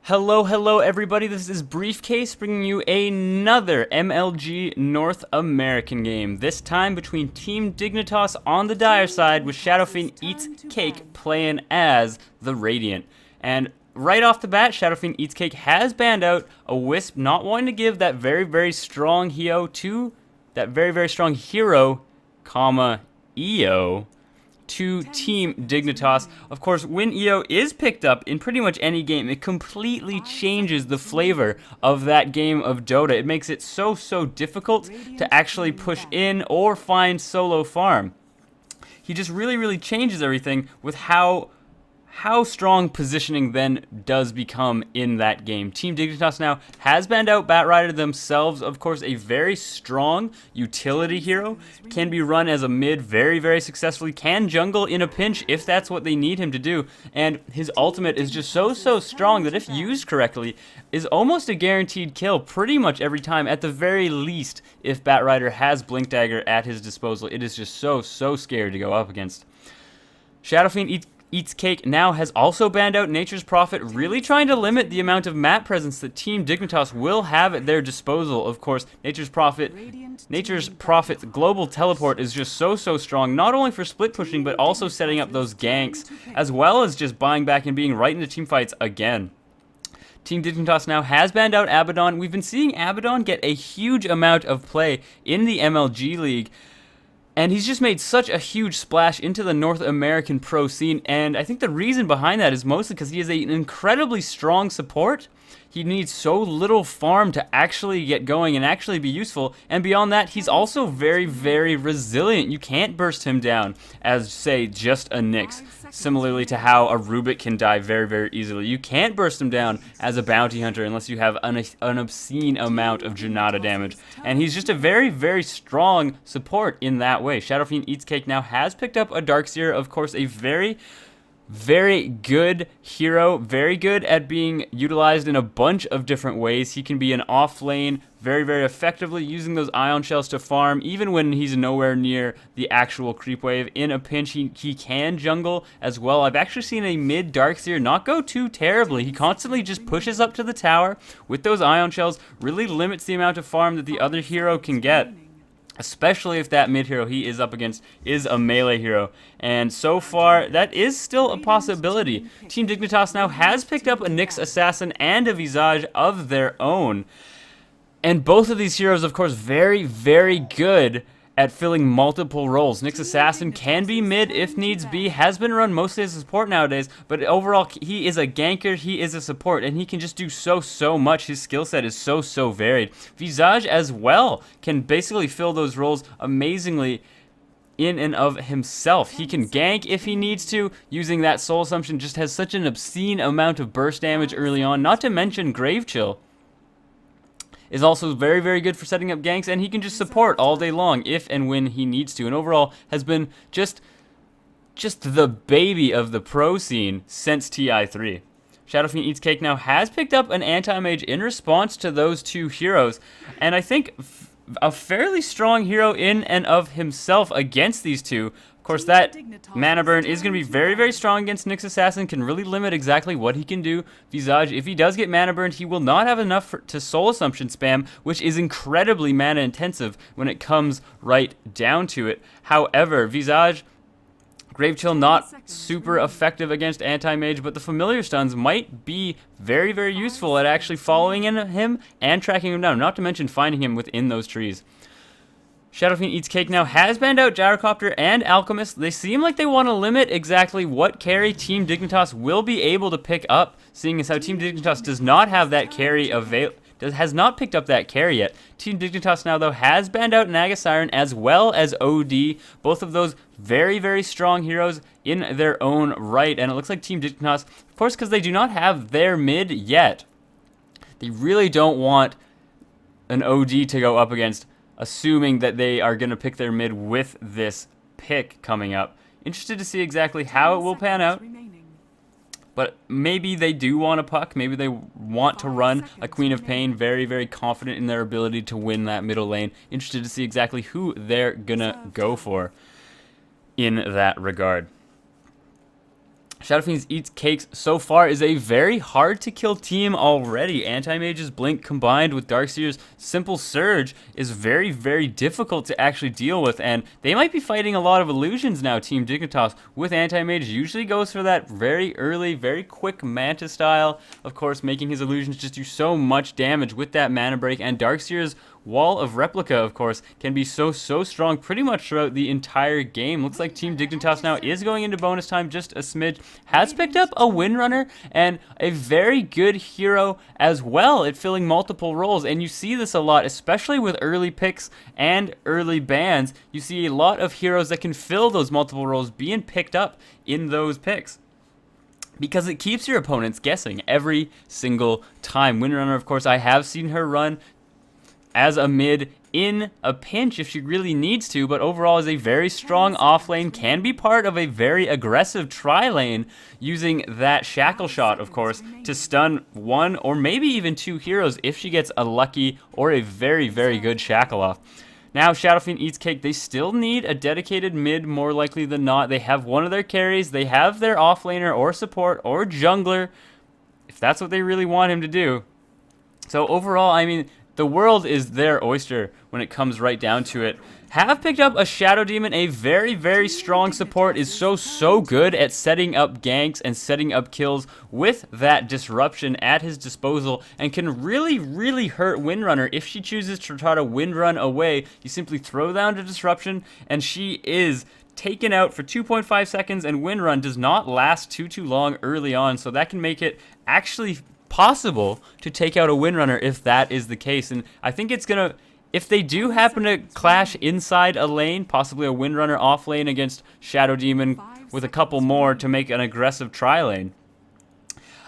Hello everybody, this is Briefcase bringing you another MLG North American game. This time between Team Dignitas on the dire side with Shadowfiend Eats Cake playing as the Radiant. And right off the bat, Shadowfiend Eats Cake has banned out a Wisp, not wanting to give that very strong hero to that very strong hero, EO, to Team Dignitas. Of course, when EO is picked up in pretty much any game, it completely changes the flavor of that game of Dota. It makes it so difficult to actually push in or find solo farm. He just really changes everything with how strong positioning then does become in that game. Team Dignitas now has banned out Batrider themselves. Of course, a very strong utility hero. Can be run as a mid very successfully. Can jungle in a pinch if that's what they need him to do. And his ultimate is just so strong that if used correctly, is almost a guaranteed kill pretty much every time. At the very least, if Batrider has Blink Dagger at his disposal, it is just so scary to go up against. Shadowfiend Eats Cake now has also banned out Nature's Prophet, really trying to limit the amount of map presence that Team Dignitas will have at their disposal. Of course, Nature's Prophet's global teleport is just so strong, not only for split pushing, but also setting up those ganks, as well as just buying back and being right into team fights again. Team Dignitas now has banned out Abaddon. We've been seeing Abaddon get a huge amount of play in the MLG League, and he's just made such a huge splash into the North American pro scene, and I think the reason behind that is mostly because he is an incredibly strong support. He needs so little farm to actually get going and actually be useful, and beyond that, he's also very resilient. You can't burst him down as, say, just a Nyx, similarly to how a Rubik can die very easily. You can't burst him down as a bounty hunter unless you have an obscene amount of Janata damage, and he's just a very strong support in that way. Shadowfiend Eats Cake now has picked up a Darkseer, of course, a very good hero, very good at being utilized in a bunch of different ways. He can be an off lane very effectively, using those ion shells to farm, even when he's nowhere near the actual creep wave. In a pinch, he can jungle as well. I've actually seen a mid Darkseer not go too terribly. He constantly just pushes up to the tower with those ion shells, really limits the amount of farm that the other hero can get, especially if that mid hero he is up against is a melee hero. And so far, that is still a possibility. Team Dignitas now has picked up a Nyx Assassin and a Visage of their own. And both of these heroes, of course, very good at filling multiple roles. Nyx Assassin can be mid if needs be, has been run mostly as a support nowadays, but overall he is a ganker, he is a support, and he can just do so much. His skill set is so varied. Visage as well can basically fill those roles amazingly in and of himself. He can gank if he needs to, using that soul assumption, just has such an obscene amount of burst damage early on, not to mention Grave Chill is also very good for setting up ganks, and he can just support all day long if and when he needs to, and overall has been just the baby of the pro scene since TI3. Shadowfiend Eats Cake now has picked up an anti-mage in response to those two heroes, and I think a fairly strong hero in and of himself against these two. Of course, that mana burn is going to be very strong against Nyx Assassin, can really limit exactly what he can do. Visage, if he does get mana burned, he will not have enough to soul assumption spam, which is incredibly mana intensive when it comes right down to it. However, Visage, Grave Chill not super effective against anti-mage, but the familiar stuns might be very useful at actually following in him and tracking him down, not to mention finding him within those trees. Shadowfiend Eats Cake now has banned out Gyrocopter and Alchemist. They seem like they want to limit exactly what carry Team Dignitas will be able to pick up, seeing as how Team Dignitas does not have that carry has not picked up that carry yet. Team Dignitas now, though, has banned out Naga Siren as well as OD, both of those very strong heroes in their own right, and it looks like Team Dignitas, of course, because they do not have their mid yet, they really don't want an OD to go up against, assuming that they are going to pick their mid with this pick coming up. Interested to see exactly how it will pan out. But maybe they do want a puck. Maybe they want to run a Queen of Pain. Very confident in their ability to win that middle lane. Interested to see exactly who they're going to go for in that regard. Shadowfiend Eats Cakes so far is a very hard to kill team already. Anti-Mage's Blink combined with Darkseer's Simple Surge is very, very difficult to actually deal with, and they might be fighting a lot of illusions now, Team Dignitas, with Anti-Mage. Usually goes for that very early, very quick Manta style, of course, making his illusions just do so much damage with that mana break, and Darkseer's Wall of Replica, of course, can be so strong pretty much throughout the entire game. Looks like Team Dignitas now is going into bonus time just a smidge. Has picked up a Windrunner and a very good hero as well at filling multiple roles. And you see this a lot, especially with early picks and early bans. You see a lot of heroes that can fill those multiple roles being picked up in those picks, because it keeps your opponents guessing every single time. Windrunner, of course, I have seen her run as a mid in a pinch if she really needs to, but overall is a very strong off lane, can be part of a very aggressive tri lane, using that shackle shot, of course, to stun one or maybe even two heroes if she gets a lucky or a very, very good shackle off. Now, Shadowfiend Eats Cake, they still need a dedicated mid, more likely than not. They have one of their carries, they have their offlaner or support or jungler, if that's what they really want him to do. So overall, I mean, the world is their oyster when it comes right down to it. Have picked up a Shadow Demon, a very, very strong support, is so good at setting up ganks and setting up kills with that disruption at his disposal, and can really, really hurt Windrunner if she chooses to try to Windrun away. You simply throw down the disruption, and she is taken out for 2.5 seconds, and Windrun does not last too long early on, so that can make it actually possible to take out a Windrunner if that is the case. And I think it's gonna, if they do happen to clash inside a lane, possibly a Windrunner off lane against Shadow Demon with a couple more to make an aggressive tri lane,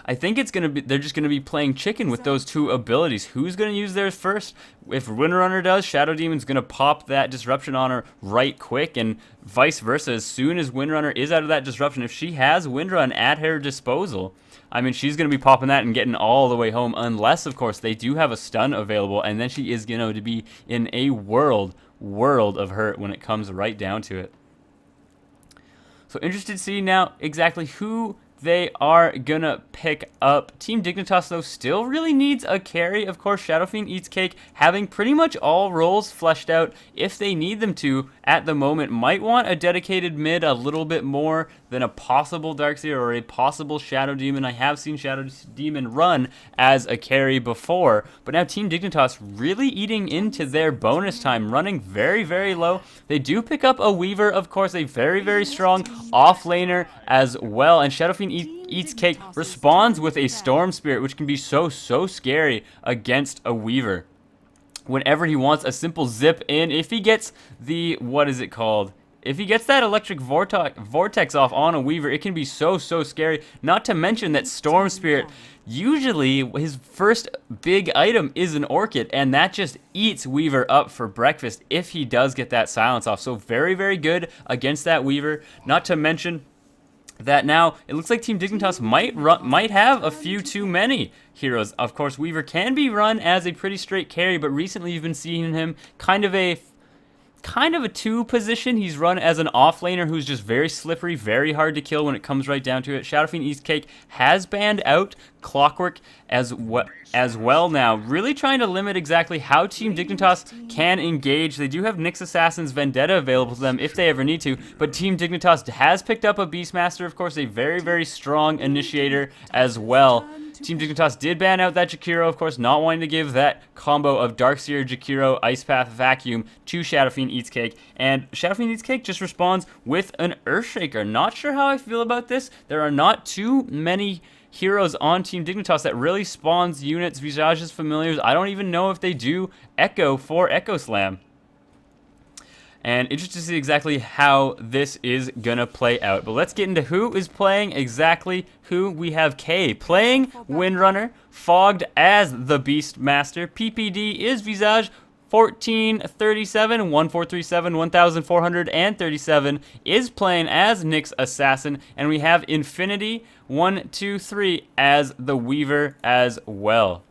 I think it's gonna be, they're just gonna be playing chicken with those two abilities. Who's gonna use theirs first? If Windrunner does, Shadow Demon's gonna pop that disruption on her right quick, and vice versa. As soon as Windrunner is out of that disruption, if she has Windrun at her disposal, I mean, she's going to be popping that and getting all the way home, unless, of course, they do have a stun available, and then she is going to be in a world of hurt when it comes right down to it. So interested to see now exactly who they are gonna pick up. Team Dignitas, though, still really needs a carry. Of course, Shadowfiend Eats Cake, having pretty much all roles fleshed out if they need them to at the moment, might want a dedicated mid a little bit more than a possible Darkseer or a possible Shadow Demon. I have seen Shadow Demon run as a carry before, but now Team Dignitas really eating into their bonus time, running very, very low. They do pick up a Weaver, of course, a very, very strong off-laner as well, and Shadowfiend Eats Cake responds with a Storm Spirit, which can be so scary against a Weaver. Whenever he wants a simple zip in, if he gets the, what is it called? If he gets that electric vortex off on a Weaver, it can be so scary. Not to mention that Storm Spirit, usually his first big item is an Orchid, and that just eats Weaver up for breakfast if he does get that silence off. So very, very good against that Weaver. Not to mention that now it looks like Team Dignitas might have a few too many heroes. Of course, Weaver can be run as a pretty straight carry, but recently you've been seeing him kind of a 2 position. He's run as an offlaner who's just very slippery, very hard to kill when it comes right down to it. Shadowfiend Eats Cake has banned out Clockwork as well now, really trying to limit exactly how Team Dignitas can engage. They do have Nyx Assassin's Vendetta available to them if they ever need to, but Team Dignitas has picked up a Beastmaster, of course, a very, very strong initiator as well. Team Dignitas did ban out that Jakiro, of course, not wanting to give that combo of Darkseer, Jakiro, Ice Path, Vacuum to Shadowfiend Eats Cake. And Shadowfiend Eats Cake just responds with an Earthshaker. Not sure how I feel about this. There are not too many heroes on Team Dignitas that really spawns units, Visage's familiars. I don't even know if they do Echo for Echo Slam. And interested to see exactly how this is gonna play out. But let's get into who is playing exactly who. We have K playing Windrunner, Fogged as the Beastmaster. PPD is Visage 1437, 1437, 1437 is playing as Nyx Assassin, and we have Infinity 123 as the Weaver as well.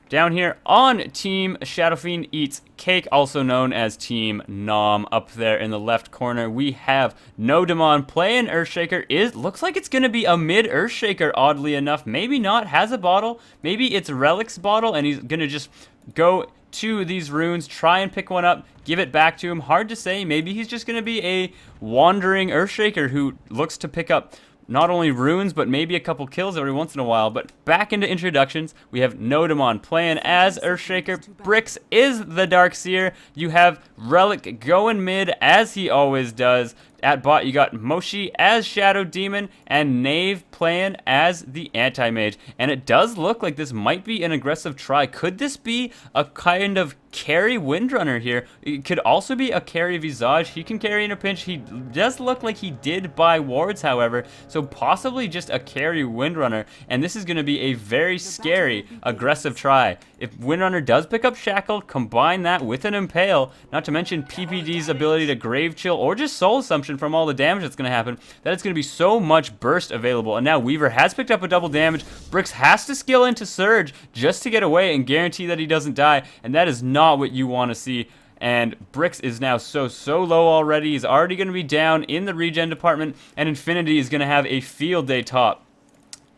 Down here on Team Shadowfiend Eats Cake, also known as Team NOM, up there in the left corner, we have NOM playing Earthshaker. Looks like it's going to be a mid Earthshaker, oddly enough. Maybe not, has a bottle. Maybe it's Relic's bottle, and he's going to just go to these runes, try and pick one up, give it back to him. Hard to say. Maybe he's just going to be a wandering Earthshaker who looks to pick up not only runes, but maybe a couple kills every once in a while. But back into introductions, we have NOM playing as Earthshaker. Brix is the Darkseer. You have Relic going mid, as he always does. At bot, you got Moshi as Shadow Demon, and Knave playing as the Anti-Mage. And it does look like this might be an aggressive try. Could this be a kind of carry Windrunner here? It could also be a carry Visage. He can carry in a pinch. He does look like he did buy wards, however, so possibly just a carry Windrunner. And this is going to be a very scary, aggressive try. If Windrunner does pick up Shackle, combine that with an Impale, not to mention PPD's ability to Grave Chill or just Soul Assumption from all the damage that's going to happen, that it's going to be so much burst available. And now Weaver has picked up a double damage. Brix has to skill into Surge just to get away and guarantee that he doesn't die, and that is not what you want to see. And Brix is now so low already. He's already going to be down in the regen department, and Infinity is going to have a field day top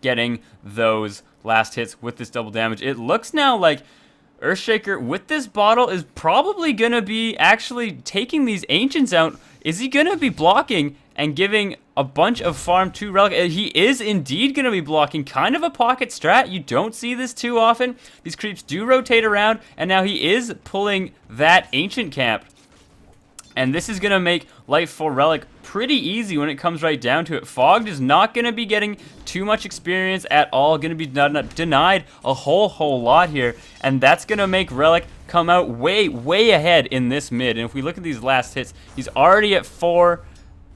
getting those last hits with this double damage. It looks now like Earthshaker with this bottle is probably going to be actually taking these Ancients out. Is he going to be blocking and giving a bunch of farm to Relic? He is indeed going to be blocking. Kind of a pocket strat. You don't see this too often. These creeps do rotate around, and now he is pulling that Ancient camp. And this is going to make life for Relic pretty easy when it comes right down to it. Fogged is not going to be getting too much experience at all. Going to be denied a whole lot here. And that's going to make Relic come out way ahead in this mid. And if we look at these last hits, he's already at 4.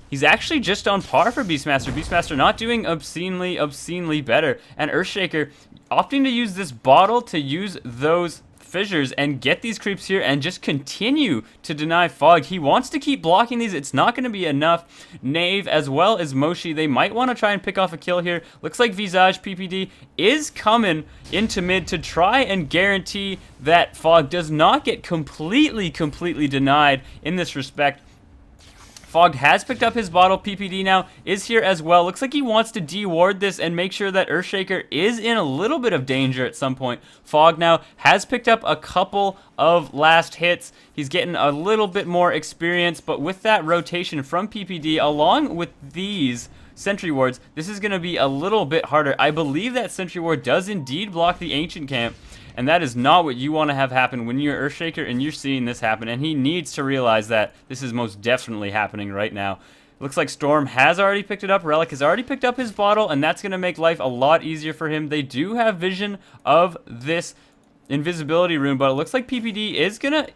He's actually just on par for Beastmaster. Beastmaster not doing obscenely better. And Earthshaker opting to use this bottle to use those fissures and get these creeps here and just continue to deny Fog. He wants to keep blocking these. It's not going to be enough. Knave as well as Moshi, they might want to try and pick off a kill here. Looks like Visage PPD is coming into mid to try and guarantee that Fog does not get completely denied in this respect. Fogged has picked up his bottle. PPD now is here as well. Looks like he wants to deward this and make sure that Earthshaker is in a little bit of danger at some point. Fogg now has picked up a couple of last hits. He's getting a little bit more experience, but with that rotation from PPD along with these Sentry Wards, this is going to be a little bit harder. I believe that Sentry Ward does indeed block the Ancient Camp, and that is not what you want to have happen when you're Earthshaker and you're seeing this happen, and he needs to realize that this is most definitely happening right now. Looks like Storm has already picked it up. Relic has already picked up his bottle, and that's going to make life a lot easier for him. They do have vision of this invisibility rune, but it looks like PPD is gonna,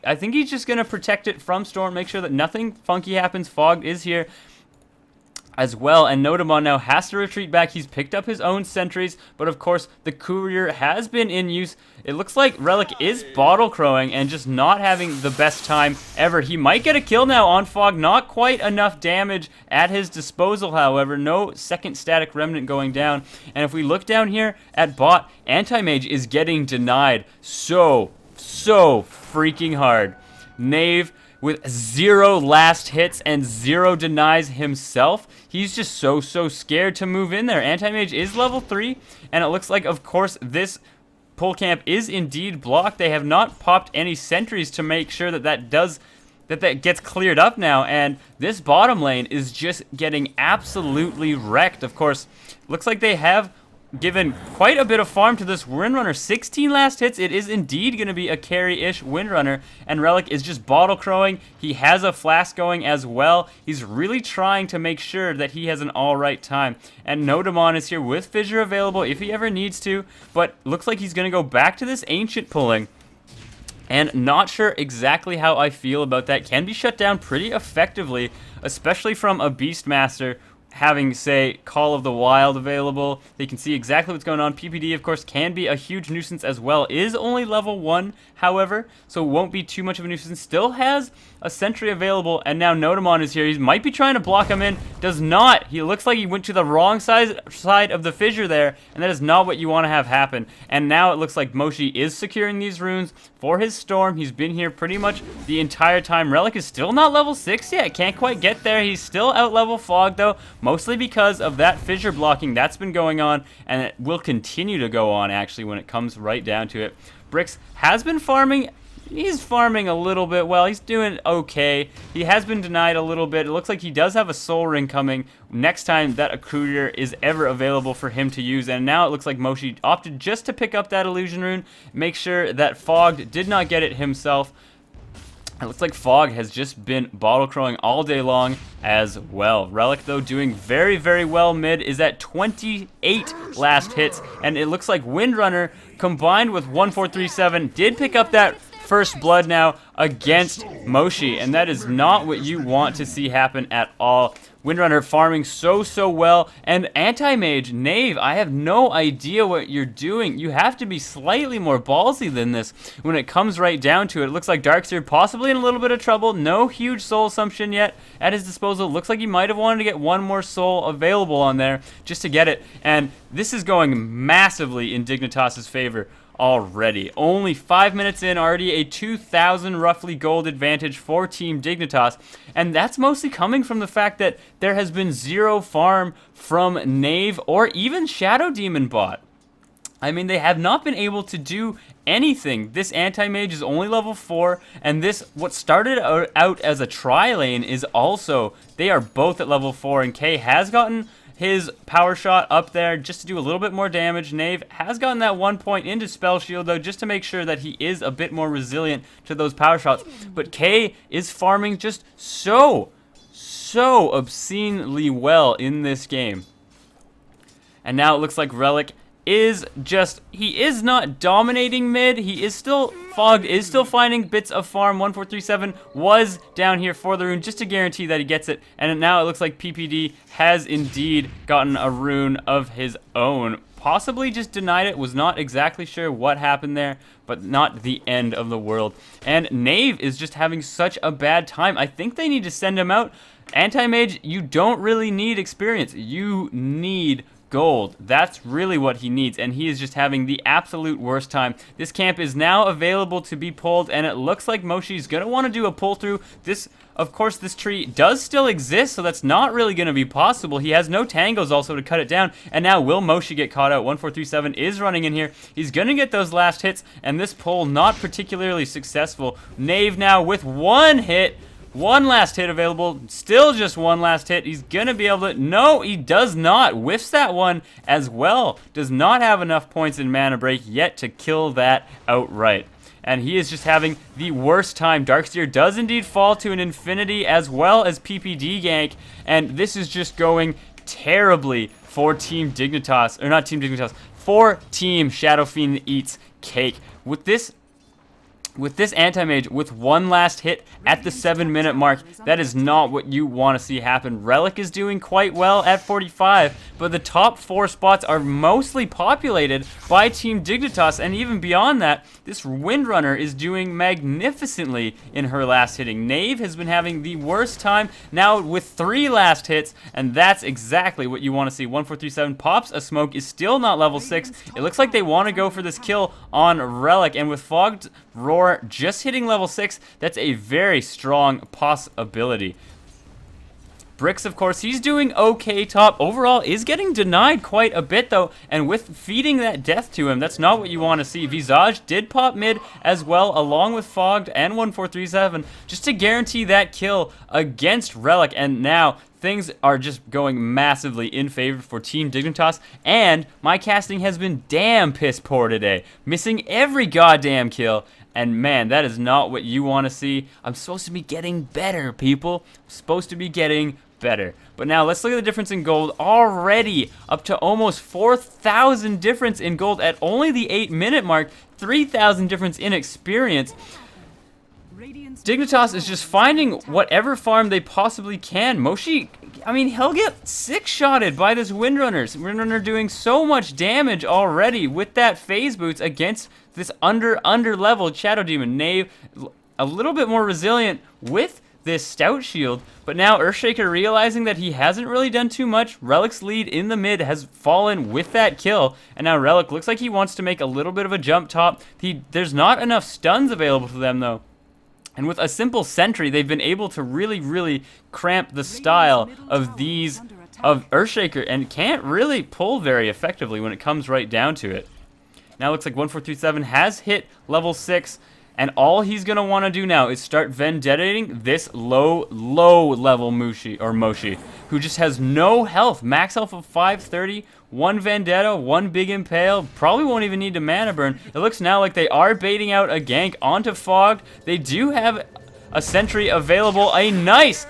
I think he's just going to protect it from Storm, make sure that nothing funky happens. Fog is here as well, and NOM now has to retreat back. He's picked up his own sentries, but of course the courier has been in use. It looks like Relic is bottle crowing and just not having the best time ever. He might get a kill now on Fog. Not quite enough damage at his disposal, however. No second static remnant going down. And if we look down here at bot, Anti-Mage is getting denied so freaking hard. Knave with 0 last hits and 0 denies himself. He's just so scared to move in there. Anti-Mage is level 3, and it looks like, of course, this pull camp is indeed blocked. They have not popped any sentries to make sure that gets cleared up now, and this bottom lane is just getting absolutely wrecked. Of course, looks like they have given quite a bit of farm to this Windrunner. 16 last hits. It is indeed going to be a carry-ish Windrunner, and Relic is just bottle crowing. He has a flask going as well. He's really trying to make sure that he has an alright time. And NOM is here with Fissure available if he ever needs to, but looks like he's going to go back to this Ancient pulling. And not sure exactly how I feel about that. Can be shut down pretty effectively, especially from a Beastmaster having, say, Call of the Wild available. They can see exactly what's going on. PPD, of course, can be a huge nuisance as well. Is only level 1, however, so won't be too much of a nuisance. Still has a sentry available, and now Notamon is here. He might be trying to block him in. Does not. He looks like he went to the wrong side of the fissure there, and that is not what you want to have happen. And now it looks like Moshi is securing these runes for his Storm. He's been here pretty much the entire time. Relic is still not level 6 yet. Can't quite get there. He's still out level Fog, though, mostly because of that fissure blocking that's been going on, and it will continue to go on, actually, when it comes right down to it. Bricks has been farming. He's farming a little bit well. He's doing okay. He has been denied a little bit. It looks like he does have a soul ring coming next time that a courier is ever available for him to use. And now it looks like Moshi opted just to pick up that illusion rune. Make sure that Fog did not get it himself. It looks like Fog has just been bottle crowing all day long as well. Relic, though, doing very, very well mid, is at 28 last hits. And it looks like Windrunner, combined with 1437, did pick up that first blood now against Moshi. And that is not what you want to see happen at all. Windrunner farming so well, and Anti-Mage, Knave, I have no idea what you're doing. You have to be slightly more ballsy than this when it comes right down to it. It looks like Darkseer possibly in a little bit of trouble. No huge soul assumption yet at his disposal. Looks like he might have wanted to get one more soul available on there just to get it, and this is going massively in Dignitas' favor already. Only 5 minutes in, already a 2,000 roughly gold advantage for Team Dignitas, and that's mostly coming from the fact that there has been zero farm from Knave or even Shadow Demon bot. I mean, they have not been able to do anything. This Anti-Mage is only level 4, and this, what started out as a tri-lane, is also, they are both at level 4, and K has gotten his power shot up there just to do a little bit more damage. Knave has gotten that 1 point into Spell Shield, though, just to make sure that he is a bit more resilient to those power shots. But K is farming just so obscenely well in this game. And now it looks like Relic is just, he is not dominating mid. He is still, Fog is still finding bits of farm. 1437 was down here for the rune just to guarantee that he gets it. And now it looks like PPD has indeed gotten a rune of his own. Possibly just denied it, was not exactly sure what happened there, but not the end of the world. And Knave is just having such a bad time. I think they need to send him out. Anti-Mage, you don't really need experience. You need gold. That's really what he needs, and he is just having the absolute worst time. This camp is now available to be pulled, and it looks like Moshi's going to want to do a pull through. This, of course, this tree does still exist, so that's not really going to be possible. He has no tangos also to cut it down, and now will Moshi get caught out? 1437 is running in here. He's going to get those last hits, and this pull not particularly successful. Knave now with one hit. One last hit available, still just one last hit. He's gonna be able to, no, he does not. Whiffs that one as well. Does not have enough points in mana break yet to kill that outright. And he is just having the worst time. Darkseer does indeed fall to an infinity as well as PPD gank. And this is just going terribly for Team Dignitas, or not Team Dignitas, for Team Shadowfiend Eats Cake. With this Anti-Mage, with one last hit at the 7-minute mark, that is not what you want to see happen. Relic is doing quite well at 45, but the top 4 spots are mostly populated by Team Dignitas, and even beyond that, this Windrunner is doing magnificently in her last hitting. Knave has been having the worst time now with 3 last hits, and that's exactly what you want to see. 1437 pops a smoke, is still not level 6. It looks like they want to go for this kill on Relic, and with Fogged Roar just hitting level 6, that's a very strong possibility. Bricks, of course, he's doing okay top. Overall, is getting denied quite a bit, though, and with feeding that death to him, that's not what you want to see. Visage did pop mid as well, along with Fogged and 1437, just to guarantee that kill against Relic, and now things are just going massively in favor for Team Dignitas, and my casting has been damn piss poor today, missing every goddamn kill. And man, that is not what you want to see. I'm supposed to be getting better, people. I'm supposed to be getting better. But now let's look at the difference in gold. Already up to almost 4,000 difference in gold at only the 8-minute mark. 3,000 difference in experience. Dignitas is just finding whatever farm they possibly can. Moshi, I mean, he'll get six-shotted by this Windrunner. Windrunner doing so much damage already with that phase boots against this under-leveled Shadow Demon. Knave, a little bit more resilient with this Stout Shield, but now Earthshaker realizing that he hasn't really done too much. Relic's lead in the mid has fallen with that kill, and now Relic looks like he wants to make a little bit of a jump top. There's not enough stuns available to them, though. And with a simple sentry, they've been able to really cramp the style of Earthshaker, and can't really pull very effectively when it comes right down to it. Now it looks like 1437 has hit level 6, and all he's going to want to do now is start vendettating this low level Moshi, who just has no health. Max health of 530, one Vendetta, one Big Impale, probably won't even need to mana burn. It looks now like they are baiting out a gank onto Fogged. They do have a sentry available. A nice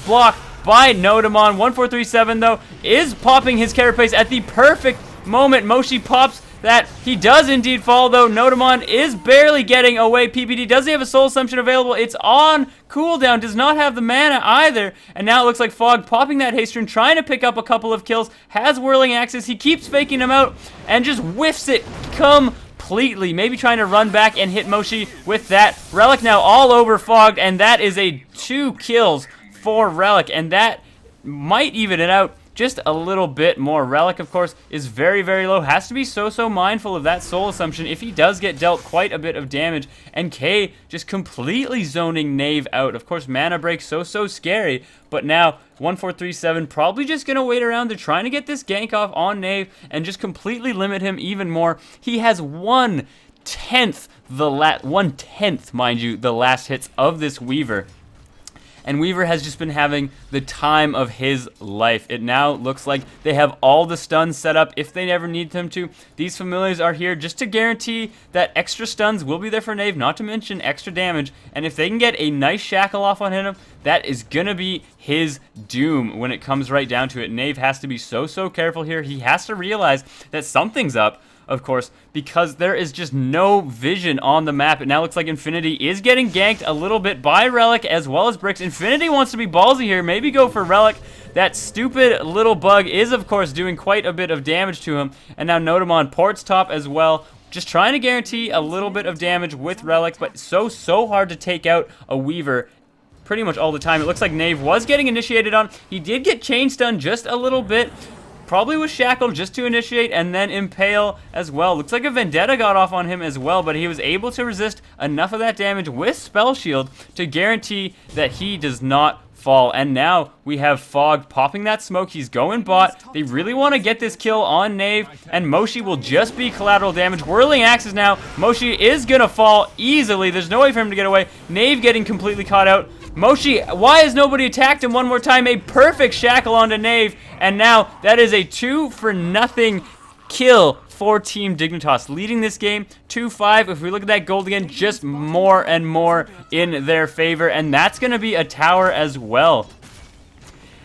block by Notamon. 1437, though, is popping his carapace at the perfect moment. Moshi pops that. He does indeed fall, though. Notamon is barely getting away. PPD, does he have a Soul Assumption available? It's on cooldown, does not have the mana either. And now it looks like Fog popping that haste rune, trying to pick up a couple of kills, has Whirling Axes. He keeps faking them out and just whiffs it completely. Maybe trying to run back and hit Moshi with that. Relic now all over Fogged, and that is a 2 kills for Relic, and that might even it out just a little bit more. Relic, of course, is very low. Has to be so mindful of that Soul Assumption if he does get dealt quite a bit of damage. And K just completely zoning Knave out. Of course, mana break so scary. But now 1437 probably just gonna wait around. They're trying to get this gank off on Knave and just completely limit him even more. He has 1/10, mind you, the last hits of this Weaver. And Weaver has just been having the time of his life. It now looks like they have all the stuns set up if they never need them to. These Familiars are here just to guarantee that extra stuns will be there for Knave, not to mention extra damage. And if they can get a nice shackle off on him, that is going to be his doom when it comes right down to it. Knave has to be so careful here. He has to realize that something's up, of course, because there is just no vision on the map. It now looks like Infinity is getting ganked a little bit by Relic as well as Bricks. Infinity wants to be ballsy here, maybe go for Relic. That stupid little bug is, of course, doing quite a bit of damage to him. And now Notamon ports top as well, just trying to guarantee a little bit of damage with Relic, but so hard to take out a Weaver pretty much all the time. It looks like Knave was getting initiated on. He did get chain stun just a little bit. Probably was shackled just to initiate and then impale as well. Looks like a Vendetta got off on him as well, but he was able to resist enough of that damage with Spell Shield to guarantee that he does not fall. And now we have Fog popping that smoke. He's going bot. They really want to get this kill on Knave, and Moshi will just be collateral damage. Whirling Axes now. Moshi is going to fall easily. There's no way for him to get away. Knave getting completely caught out. Moshi, why has nobody attacked him one more time? A perfect shackle onto Knave, and now that is a 2-for-0 kill for Team Dignitas, leading this game 2-5. If we look at that gold again, just more and more in their favor, and that's going to be a tower as well.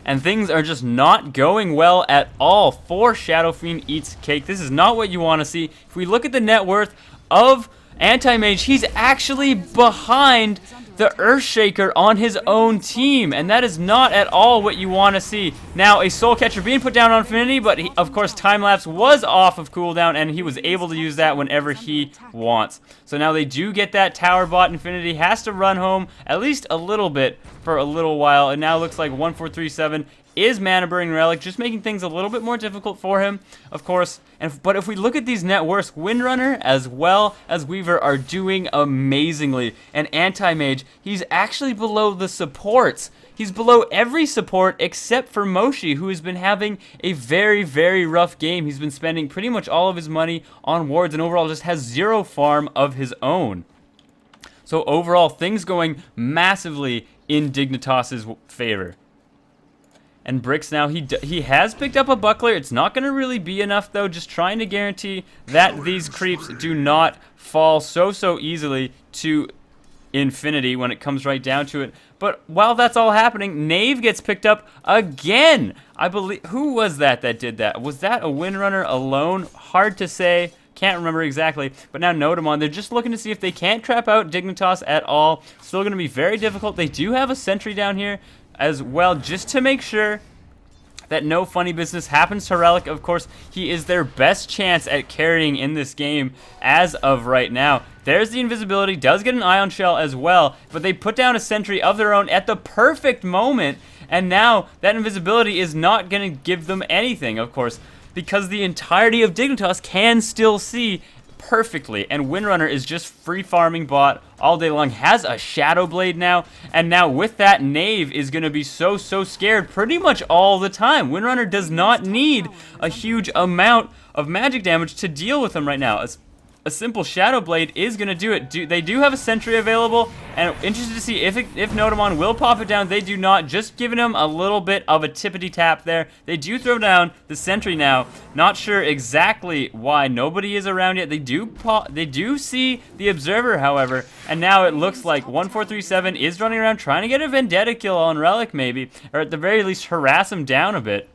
And things are just not going well at all for Shadowfiend Eats Cake. This is not what you want to see. If we look at the net worth of Anti-Mage, he's actually behind the Earthshaker on his own team, and that is not at all what you want to see. Now, a Soul Catcher being put down on Infinity, but of course, Time-Lapse was off of cooldown, and he was able to use that whenever he wants. So now they do get that tower bot. Infinity has to run home at least a little bit for a little while, and now looks like 1437 is mana burning Relic, just making things a little bit more difficult for him, of course. But if we look at these net worths, Windrunner as well as Weaver are doing amazingly. And Anti-Mage, he's actually below the supports. He's below every support except for Moshi, who has been having a very rough game. He's been spending pretty much all of his money on wards and overall just has 0 farm of his own. So overall, things going massively in Dignitas' favor. And Bricks now, he has picked up a Buckler. It's not going to really be enough, though. Just trying to guarantee that these creeps do not fall so easily to Infinity when it comes right down to it. But while that's all happening, Knave gets picked up again. I believe, who was that did that? Was that a Windrunner alone? Hard to say, can't remember exactly, but now Notamon, they're just looking to see if they can't trap out Dignitas at all. Still going to be very difficult. They do have a sentry down here as well, just to make sure that no funny business happens to Relic. Of course, he is their best chance at carrying in this game as of right now. There's the invisibility, does get an ion shell as well, but they put down a sentry of their own at the perfect moment, and now that invisibility is not going to give them anything, of course, because the entirety of Dignitas can still see perfectly, and Windrunner is just free farming bot all day long, has a Shadow Blade now, and now with that, Knave is going to be so scared pretty much all the time. Windrunner does not need a huge amount of magic damage to deal with him right now. A simple Shadow Blade is going to do it. They do have a sentry available, and interested to see if Notamon will pop it down. They do not, just giving him a little bit of a tippity tap there. They do throw down the sentry now. Not sure exactly why nobody is around yet. They do see the observer, however, and now it looks like 1437 is running around trying to get a vendetta kill on Relic maybe, or at the very least harass him down a bit.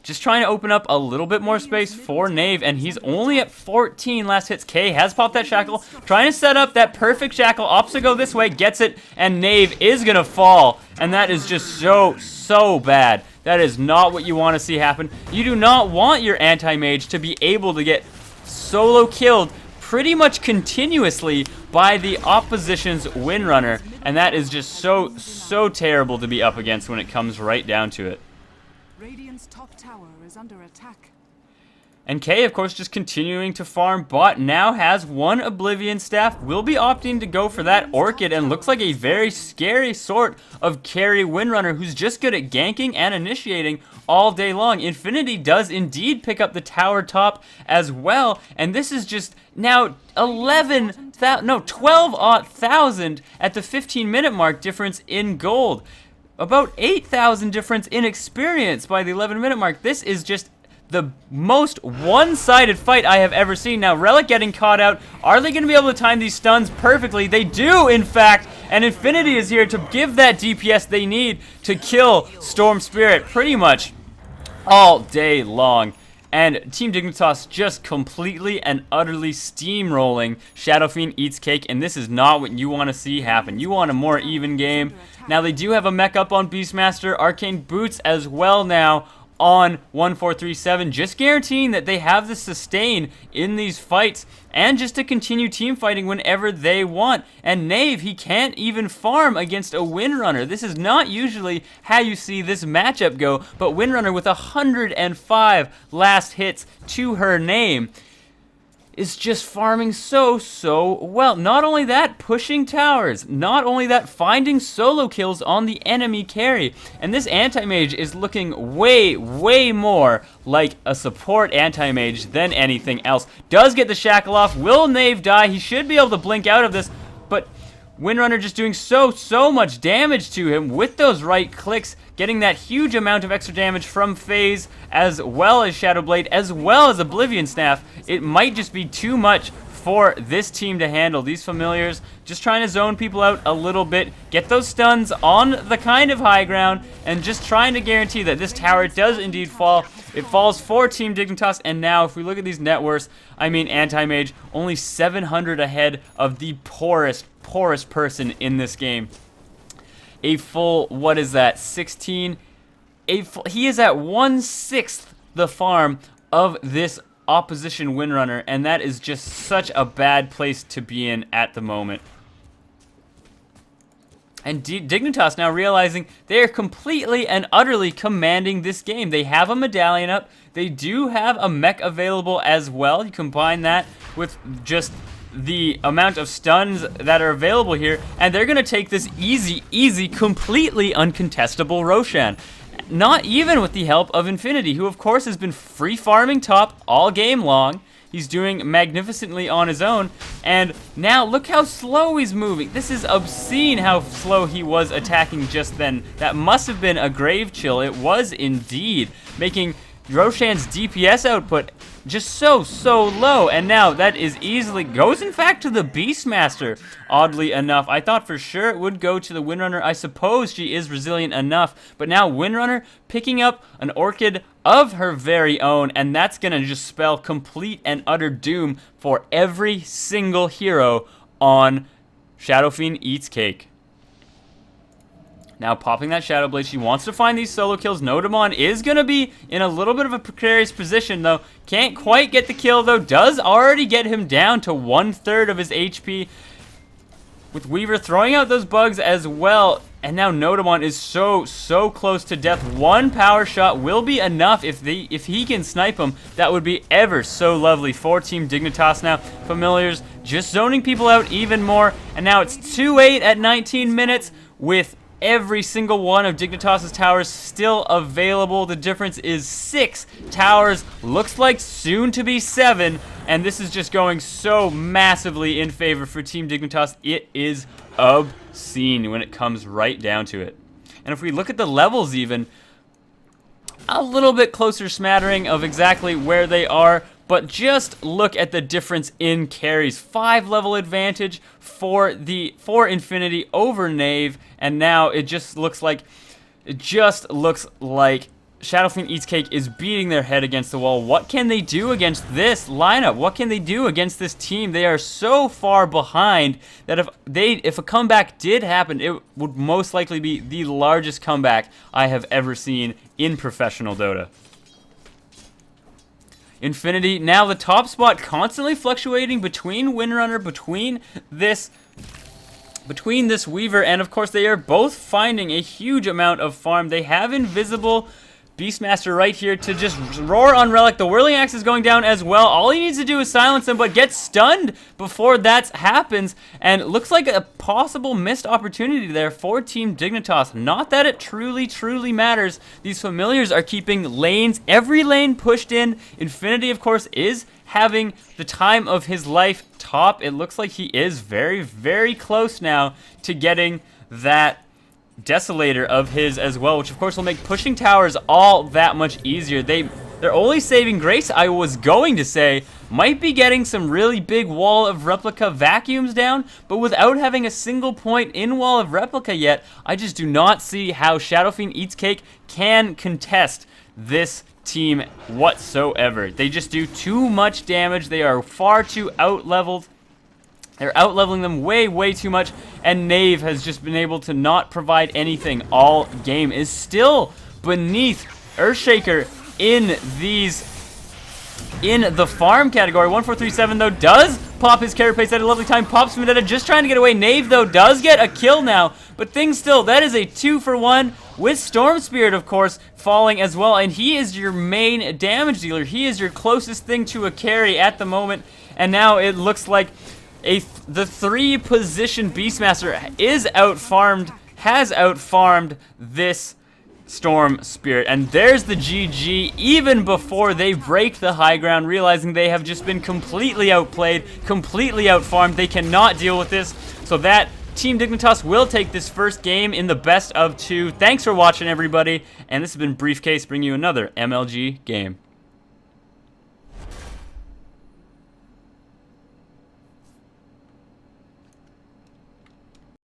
Just trying to open up a little bit more space for Knave, and he's only at 14 last hits. K has popped that shackle, trying to set up that perfect shackle. Opts to go this way, gets it, and Knave is going to fall, and that is just so bad. That is not what you want to see happen. You do not want your anti-mage to be able to get solo killed pretty much continuously by the opposition's Windrunner, and that is just so terrible to be up against when it comes right down to it. Radiant's top tower is under attack. And K, of course, just continuing to farm. Bot now has one Oblivion Staff. Will be opting to go for that Orchid, and looks like a very scary sort of carry Windrunner who's just good at ganking and initiating all day long. Infinity does indeed pick up the tower top as well, and this is just now 12,000 at the 15-minute mark difference in gold. About 8,000 difference in experience by the 11-minute mark. This is just the most one-sided fight I have ever seen. Now, Relic getting caught out. Are they going to be able to time these stuns perfectly? They do, in fact, and Infinity is here to give that DPS they need to kill Storm Spirit pretty much all day long. And Team Dignitas just completely and utterly steamrolling. Shadowfiend eats cake, and this is not what you want to see happen. You want a more even game. Now, they do have a mech up on Beastmaster, Arcane Boots as well now on 1437, just guaranteeing that they have the sustain in these fights and just to continue team fighting whenever they want. And Knave, he can't even farm against a Windrunner. This is not usually how you see this matchup go, but Windrunner with 105 last hits to her name is just farming so well. Not only that, pushing towers. Not only that, finding solo kills on the enemy carry. And this anti-mage is looking way more like a support anti-mage than anything else. Does get the shackle off. Will Knave die? He should be able to blink out of this, but Windrunner just doing so much damage to him with those right clicks, getting that huge amount of extra damage from Phase, as well as Shadow Blade, as well as Oblivion Staff. It might just be too much for this team to handle. These familiars just trying to zone people out a little bit, get those stuns on the kind of high ground, and just trying to guarantee that this tower does indeed fall. It falls for Team Dignitas, and now if we look at these net worths, I mean Anti-Mage only 700 ahead of the poorest person in this game. A full, what is that, 16? He is at 1/6 the farm of this opposition Windrunner, and that is just such a bad place to be in at the moment. And Dignitas now realizing they are completely and utterly commanding this game. They have a medallion up. They do have a mech available as well. You combine that with just the amount of stuns that are available here, and they're going to take this easy, completely uncontestable Roshan. Not even with the help of Infinity, who of course has been free farming top all game long. He's doing magnificently on his own, and now look how slow he's moving. This is obscene how slow he was attacking just then. That must have been a grave chill. It was indeed, making Roshan's DPS output just so low. And now that is easily goes, in fact, to the Beastmaster, oddly enough. I thought for sure it would go to the Windrunner. I suppose she is resilient enough. But now Windrunner picking up an Orchid of her very own, and that's going to just spell complete and utter doom for every single hero on Shadowfiend Eats Cake. Now popping that Shadow Blade, she wants to find these solo kills. Nodamon is going to be in a little bit of a precarious position, though. Can't quite get the kill, though. Does already get him down to 1/3 of his HP. With Weaver throwing out those bugs as well. And now Nodamon is so close to death. One power shot will be enough. If he can snipe him, that would be ever so lovely for Team Dignitas now. Familiars just zoning people out even more. And now it's 2-8 at 19 minutes with every single one of Dignitas' towers still available. The difference is 6 towers. Looks like soon to be 7. And this is just going so massively in favor for Team Dignitas. It is obscene when it comes right down to it. And if we look at the levels even, a little bit closer smattering of exactly where they are. But just look at the difference in carries. 5-level advantage for Infinity over Knave, and now it just looks like Shadowfiend Eats Cake is beating their head against the wall. What can they do against this lineup? What can they do against this team? They are so far behind that if a comeback did happen, it would most likely be the largest comeback I have ever seen in professional Dota. Infinity, now the top spot, constantly fluctuating between Windrunner, between this Weaver, and of course they are both finding a huge amount of farm. They have Invisible Beastmaster right here to just roar on Relic. The Whirling Axe is going down as well. All he needs to do is silence him, but get stunned before that happens. And it looks like a possible missed opportunity there for Team Dignitas. Not that it truly matters. These familiars are keeping lanes, every lane pushed in. Infinity, of course, is having the time of his life top. It looks like he is very close now to getting that Desolator of his as well, which of course will make pushing towers all that much easier. They're only saving grace, I was going to say, might be getting some really big Wall of Replica vacuums down, but without having a single point in Wall of Replica yet, I just do not see how Shadowfiend Eats Cake can contest this team whatsoever. They just do too much damage. They are far too out-leveled. They're out-leveling them way too much, and Knave has just been able to not provide anything all game. Is still beneath Earthshaker in the farm category. 1437 though does pop his carapace at a lovely time. Pops Vendetta just trying to get away. Knave though does get a kill now, but things still, that is a 2-for-1 with Storm Spirit of course falling as well, and he is your main damage dealer. He is your closest thing to a carry at the moment, and now it looks like the 3-position Beastmaster has outfarmed this Storm Spirit. And there's the GG even before they break the high ground, realizing they have just been completely outplayed, completely outfarmed. They cannot deal with this. So that Team Dignitas will take this first game in the best of 2. Thanks for watching, everybody. And this has been Briefcase, bringing you another MLG game.